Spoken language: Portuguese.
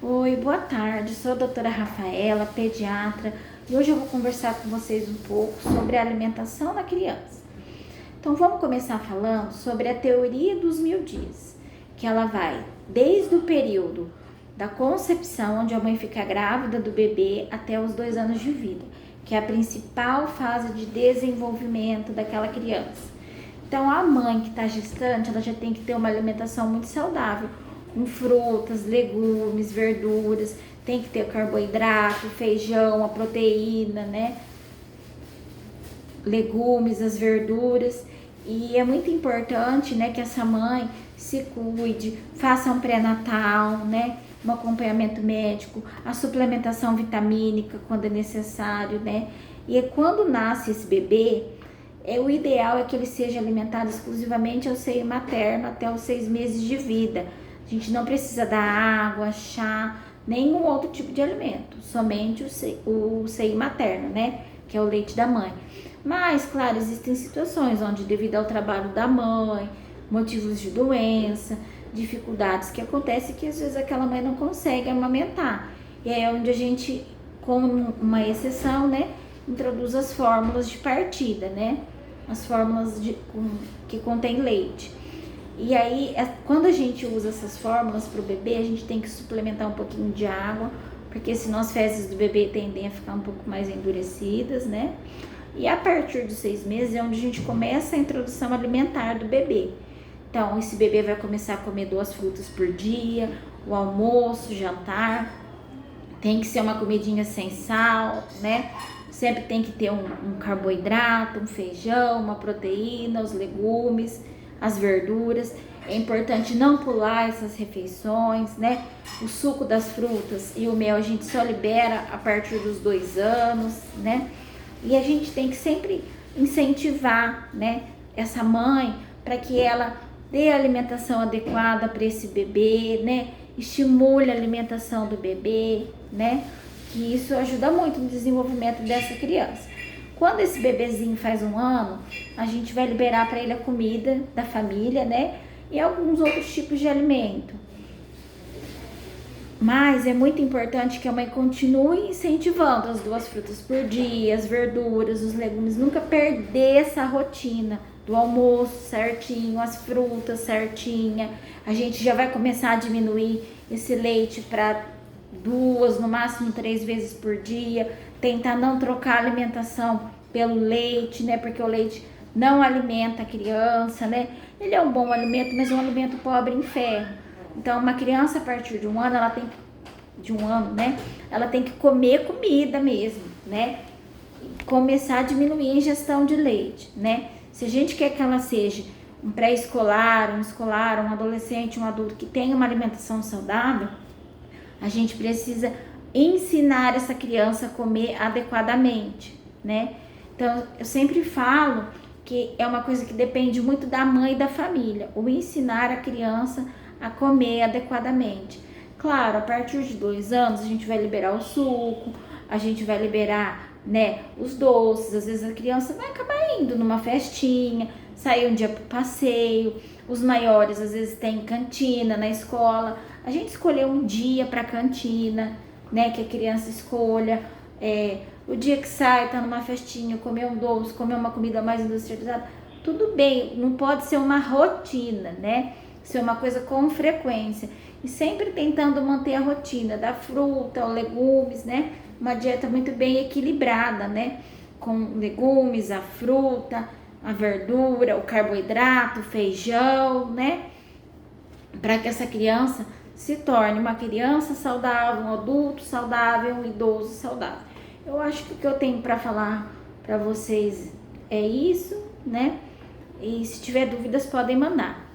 Oi, boa tarde. Sou a doutora Rafaela, pediatra, e hoje eu vou conversar com vocês um pouco sobre a alimentação da criança. Então, vamos começar falando sobre a teoria dos 1000 dias, que ela vai desde o período da concepção, onde a mãe fica grávida do bebê, até os 2 anos de vida, que é a principal fase de desenvolvimento daquela criança. Então, a mãe que está gestante, ela já tem que ter uma alimentação muito saudável, com frutas, legumes, verduras, tem que ter carboidrato, feijão, a proteína, né? Legumes, as verduras. E é muito importante, né, que essa mãe se cuide, faça um pré-natal, né? Um acompanhamento médico, a suplementação vitamínica quando é necessário, né? E quando nasce esse bebê, o ideal é que ele seja alimentado exclusivamente ao seio materno até os 6 meses de vida. A gente não precisa dar água, chá, nenhum outro tipo de alimento, somente o seio materno, né? Que é o leite da mãe. Mas, claro, existem situações onde, devido ao trabalho da mãe, motivos de doença, dificuldades que acontecem, que às vezes aquela mãe não consegue amamentar. E aí é onde a gente, como uma exceção, né, introduz as fórmulas de partida, né? As fórmulas que contém leite. E aí, quando a gente usa essas fórmulas para o bebê, a gente tem que suplementar um pouquinho de água, porque senão as fezes do bebê tendem a ficar um pouco mais endurecidas, né? E a partir dos 6 meses é onde a gente começa a introdução alimentar do bebê. Então, esse bebê vai começar a comer 2 frutas por dia, o almoço, o jantar. Tem que ser uma comidinha sem sal, né? Sempre tem que ter um carboidrato, um feijão, uma proteína, os legumes, as verduras. É importante não pular essas refeições, né? O suco das frutas e o mel a gente só libera a partir dos 2 anos, né? E a gente tem que sempre incentivar, né, essa mãe para que ela dê a alimentação adequada para esse bebê, né? Estimule a alimentação do bebê, né? Que isso ajuda muito no desenvolvimento dessa criança. Quando esse bebezinho faz 1 ano, a gente vai liberar para ele a comida da família, né? E alguns outros tipos de alimento. Mas é muito importante que a mãe continue incentivando as 2 frutas por dia, as verduras, os legumes, nunca perder essa rotina do almoço certinho, as frutas certinha. A gente já vai começar a diminuir esse leite para 2, no máximo 3 vezes por dia, tentar não trocar a alimentação pelo leite, né? Porque o leite não alimenta a criança, né? Ele é um bom alimento, mas é um alimento pobre em ferro. Então, uma criança a partir de 1 ano, né? Ela tem que comer comida mesmo, né? Começar a diminuir a ingestão de leite, né? Se a gente quer que ela seja um pré-escolar, um escolar, um adolescente, um adulto que tenha uma alimentação saudável, a gente precisa ensinar essa criança a comer adequadamente, né? Então, eu sempre falo que é uma coisa que depende muito da mãe e da família, o ensinar a criança a comer adequadamente. Claro, a partir de 2 anos a gente vai liberar o suco, a gente vai liberar, né, os doces. Às vezes a criança vai acabar indo numa festinha, sair um dia pro passeio. Os maiores às vezes tem cantina na escola. A gente escolheu um dia para cantina, né, que a criança escolha. O dia que sai, tá numa festinha, comer um doce, comer uma comida mais industrializada, tudo bem, não pode ser uma rotina, né? Ser uma coisa com frequência. E sempre tentando manter a rotina da fruta, legumes, né? Uma dieta muito bem equilibrada, né? Com legumes, a fruta, a verdura, o carboidrato, o feijão, né? Para que essa criança se torne uma criança saudável, um adulto saudável, um idoso saudável. Eu acho que o que eu tenho para falar para vocês é isso, né? E se tiver dúvidas, podem mandar.